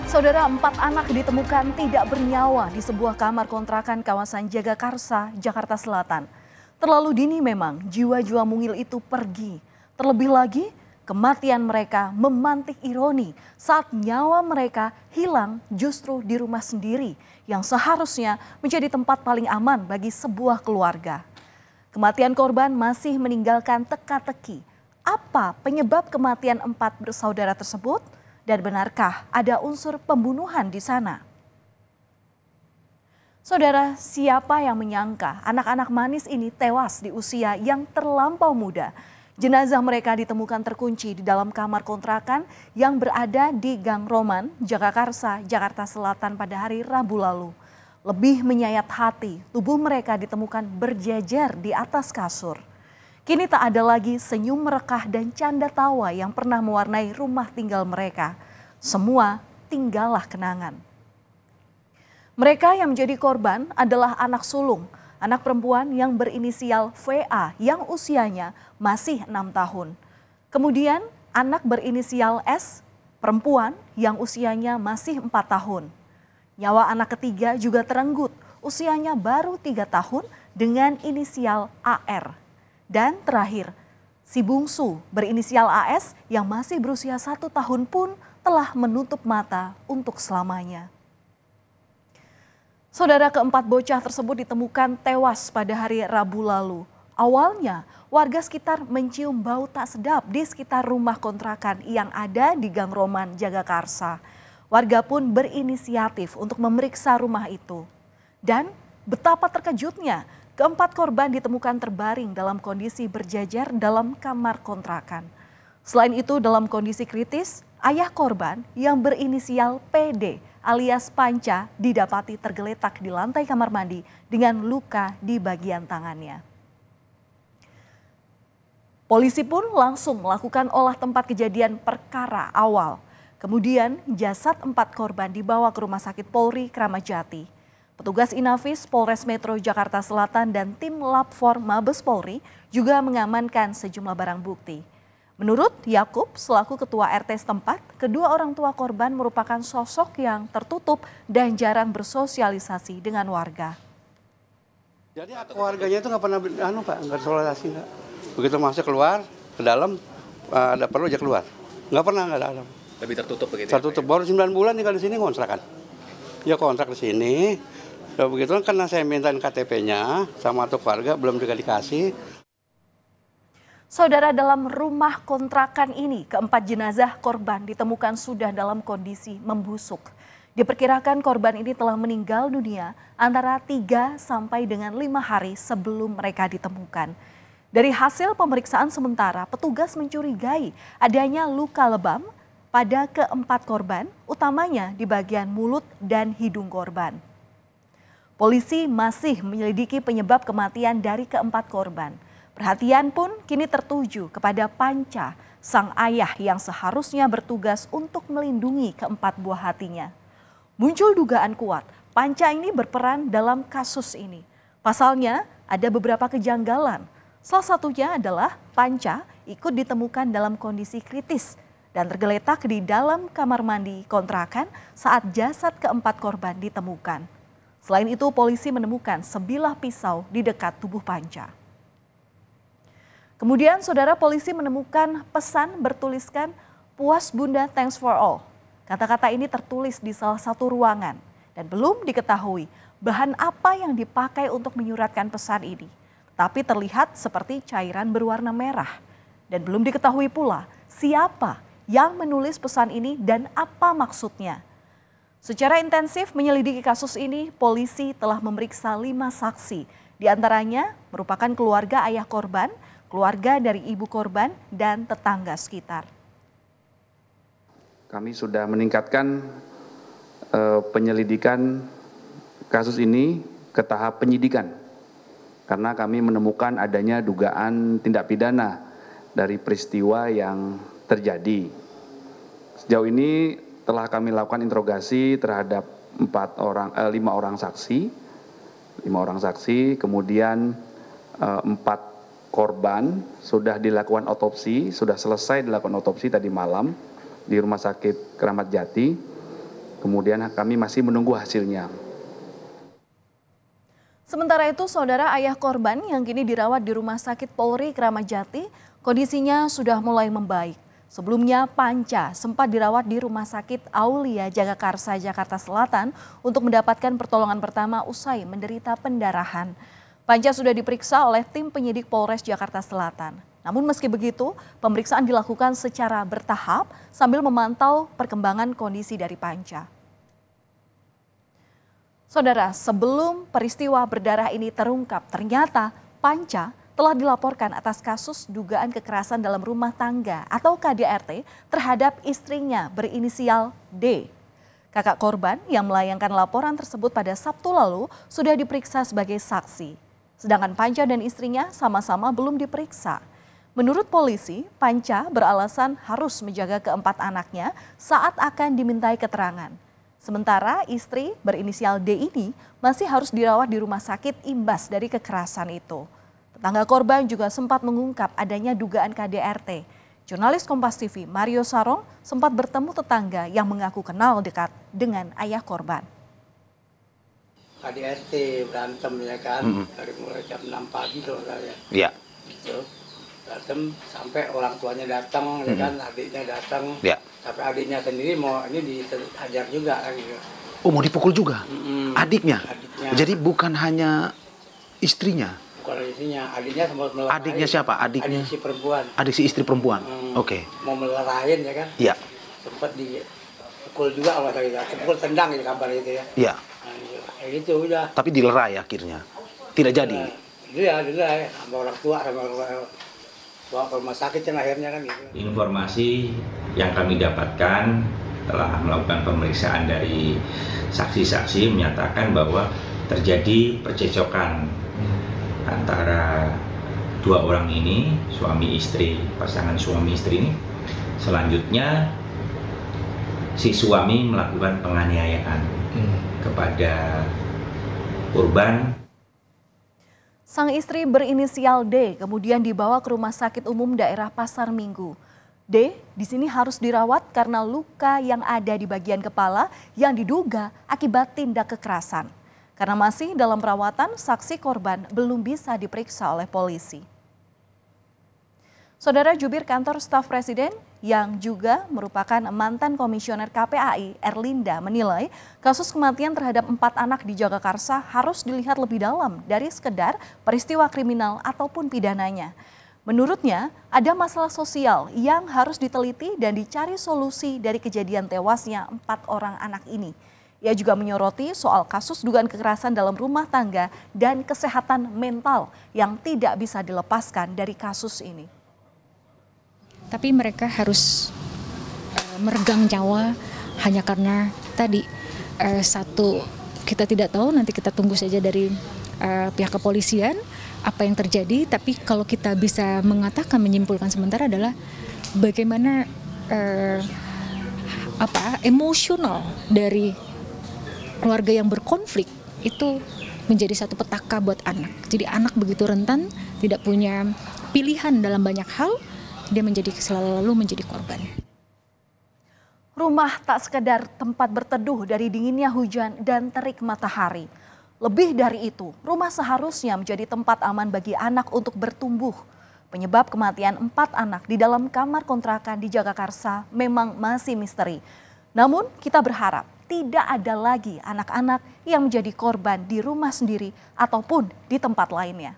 Saudara, 4 anak ditemukan tidak bernyawa di sebuah kamar kontrakan kawasan Jagakarsa, Jakarta Selatan. Terlalu dini memang jiwa-jiwa mungil itu pergi. Terlebih lagi, kematian mereka memantik ironi saat nyawa mereka hilang justru di rumah sendiri yang seharusnya menjadi tempat paling aman bagi sebuah keluarga. Kematian korban masih meninggalkan teka-teki. Apa penyebab kematian 4 bersaudara tersebut? Dan benarkah ada unsur pembunuhan di sana? Saudara, siapa yang menyangka anak-anak manis ini tewas di usia yang terlampau muda? Jenazah mereka ditemukan terkunci di dalam kamar kontrakan yang berada di Gang Roman, Jagakarsa, Jakarta Selatan pada hari Rabu lalu. Lebih menyayat hati, tubuh mereka ditemukan berjejer di atas kasur. Kini tak ada lagi senyum merekah dan canda tawa yang pernah mewarnai rumah tinggal mereka. Semua tinggallah kenangan. Mereka yang menjadi korban adalah anak sulung, anak perempuan yang berinisial VA yang usianya masih 6 tahun. Kemudian anak berinisial S, perempuan yang usianya masih 4 tahun. Nyawa anak ketiga juga terenggut, usianya baru 3 tahun dengan inisial AR. Dan terakhir, si bungsu berinisial AS yang masih berusia 1 tahun pun telah menutup mata untuk selamanya. Saudara, keempat bocah tersebut ditemukan tewas pada hari Rabu lalu. Awalnya, warga sekitar mencium bau tak sedap di sekitar rumah kontrakan yang ada di Gang Roman, Jagakarsa. Warga pun berinisiatif untuk memeriksa rumah itu. Dan betapa terkejutnya, keempat korban ditemukan terbaring dalam kondisi berjajar dalam kamar kontrakan. Selain itu, dalam kondisi kritis, ayah korban yang berinisial PD alias Panca didapati tergeletak di lantai kamar mandi dengan luka di bagian tangannya. Polisi pun langsung melakukan olah tempat kejadian perkara awal. Kemudian jasad 4 korban dibawa ke Rumah Sakit Polri Kramat Jati. Petugas Inafis Polres Metro Jakarta Selatan dan tim Lab 4 Mabes Polri juga mengamankan sejumlah barang bukti. Menurut Yakub selaku ketua RT setempat, kedua orang tua korban merupakan sosok yang tertutup dan jarang bersosialisasi dengan warga. Jadi keluarganya itu nggak pernah nggak bersosialisasi. Begitu masuk keluar ke dalam ada perlu aja keluar, nggak pernah nggak dalam. Lebih tertutup begitu. Tertutup ya, baru 9 bulan tinggal di sini kontrakan. Ya kontrak di sini. Ya begitu karena saya mintain KTP-nya sama tuh keluarga belum juga dikasih. Saudara, dalam rumah kontrakan ini, keempat jenazah korban ditemukan sudah dalam kondisi membusuk. Diperkirakan korban ini telah meninggal dunia antara 3 sampai dengan 5 hari sebelum mereka ditemukan. Dari hasil pemeriksaan sementara, petugas mencurigai adanya luka lebam pada keempat korban, utamanya di bagian mulut dan hidung korban. Polisi masih menyelidiki penyebab kematian dari keempat korban. Perhatian pun kini tertuju kepada Panca, sang ayah yang seharusnya bertugas untuk melindungi keempat buah hatinya. Muncul dugaan kuat, Panca ini berperan dalam kasus ini. Pasalnya ada beberapa kejanggalan. Salah satunya adalah Panca ikut ditemukan dalam kondisi kritis dan tergeletak di dalam kamar mandi kontrakan saat jasad keempat korban ditemukan. Selain itu, polisi menemukan sebilah pisau di dekat tubuh Panca. Kemudian, saudara, polisi menemukan pesan bertuliskan "Puas Bunda, thanks for all". Kata-kata ini tertulis di salah satu ruangan dan belum diketahui bahan apa yang dipakai untuk menyuratkan pesan ini. Tapi terlihat seperti cairan berwarna merah dan belum diketahui pula siapa yang menulis pesan ini dan apa maksudnya. Secara intensif menyelidiki kasus ini, polisi telah memeriksa 5 saksi. Di antaranya merupakan keluarga ayah korban, keluarga dari ibu korban, dan tetangga sekitar. Kami sudah meningkatkan penyelidikan kasus ini ke tahap penyidikan. Karena kami menemukan adanya dugaan tindak pidana dari peristiwa yang terjadi. Sejauh ini telah kami lakukan interogasi terhadap 5 orang saksi, kemudian 4 korban sudah dilakukan otopsi, sudah selesai dilakukan otopsi tadi malam di Rumah Sakit Kramat Jati. Kemudian kami masih menunggu hasilnya. Sementara itu, saudara, ayah korban yang kini dirawat di Rumah Sakit Polri Kramat Jati, kondisinya sudah mulai membaik. Sebelumnya, Panca sempat dirawat di Rumah Sakit Aulia Jagakarsa, Jakarta Selatan untuk mendapatkan pertolongan pertama usai menderita pendarahan. Panca sudah diperiksa oleh tim penyidik Polres Jakarta Selatan. Namun meski begitu, pemeriksaan dilakukan secara bertahap sambil memantau perkembangan kondisi dari Panca. Saudara, sebelum peristiwa berdarah ini terungkap, ternyata Panca telah dilaporkan atas kasus dugaan kekerasan dalam rumah tangga atau KDRT terhadap istrinya berinisial D. Kakak korban yang melayangkan laporan tersebut pada Sabtu lalu sudah diperiksa sebagai saksi. Sedangkan Panca dan istrinya sama-sama belum diperiksa. Menurut polisi, Panca beralasan harus menjaga keempat anaknya saat akan dimintai keterangan. Sementara istri berinisial D ini masih harus dirawat di rumah sakit imbas dari kekerasan itu. Tetangga korban juga sempat mengungkap adanya dugaan KDRT. Jurnalis Kompas TV Mario Sarong sempat bertemu tetangga yang mengaku kenal dekat dengan ayah korban. KDRT berantem ya kan, dari mulai jam 6 pagi tuh saya. Iya. Gitu. Berantem sampai orang tuanya datang ya kan, adiknya datang. Iya. Tapi adiknya sendiri mau ini dihajar juga kan gitu. Oh, mau dipukul juga? Adiknya? Adiknya. Jadi bukan hanya istrinya? Bukan istrinya, adiknya sempat melarahin. Adiknya siapa? Adiknya? Adik si perempuan. Adik si istri perempuan? Oke. Mau melarahin ya kan. Iya. Sempat dipukul juga sama saya. Pukul tendang gitu kabar itu ya. Iya. Nah, gitu. Kayak gitu udah. Tapi dilerai akhirnya? Tidak jadi? Dilerai. Sama orang tua, sama orang bawa ke rumah sakit yang akhirnya kan gitu. Informasi yang kami dapatkan telah melakukan pemeriksaan dari saksi-saksi menyatakan bahwa terjadi percecokan antara dua orang ini, suami istri, pasangan suami istri ini. Selanjutnya si suami melakukan penganiayaan kepada korban. Sang istri berinisial D kemudian dibawa ke Rumah Sakit Umum Daerah Pasar Minggu. D di sini harus dirawat karena luka yang ada di bagian kepala yang diduga akibat tindak kekerasan. Karena masih dalam perawatan, saksi korban belum bisa diperiksa oleh polisi. Saudara, jubir kantor staf presiden yang juga merupakan mantan komisioner KPAI Erlinda menilai kasus kematian terhadap 4 anak di Jagakarsa harus dilihat lebih dalam dari sekedar peristiwa kriminal ataupun pidananya. Menurutnya, ada masalah sosial yang harus diteliti dan dicari solusi dari kejadian tewasnya 4 orang anak ini. Ia juga menyoroti soal kasus dugaan kekerasan dalam rumah tangga dan kesehatan mental yang tidak bisa dilepaskan dari kasus ini. Tapi mereka harus meregang nyawa hanya karena tadi satu, kita tidak tahu, nanti kita tunggu saja dari pihak kepolisian apa yang terjadi. Tapi kalau kita bisa mengatakan, menyimpulkan sementara adalah bagaimana emosional dari keluarga yang berkonflik itu menjadi satu petaka buat anak. Jadi anak begitu rentan, tidak punya pilihan dalam banyak hal, dia selalu menjadi korban. Rumah tak sekedar tempat berteduh dari dinginnya hujan dan terik matahari. Lebih dari itu, rumah seharusnya menjadi tempat aman bagi anak untuk bertumbuh. Penyebab kematian 4 anak di dalam kamar kontrakan di Jagakarsa memang masih misteri. Namun kita berharap tidak ada lagi anak-anak yang menjadi korban di rumah sendiri ataupun di tempat lainnya.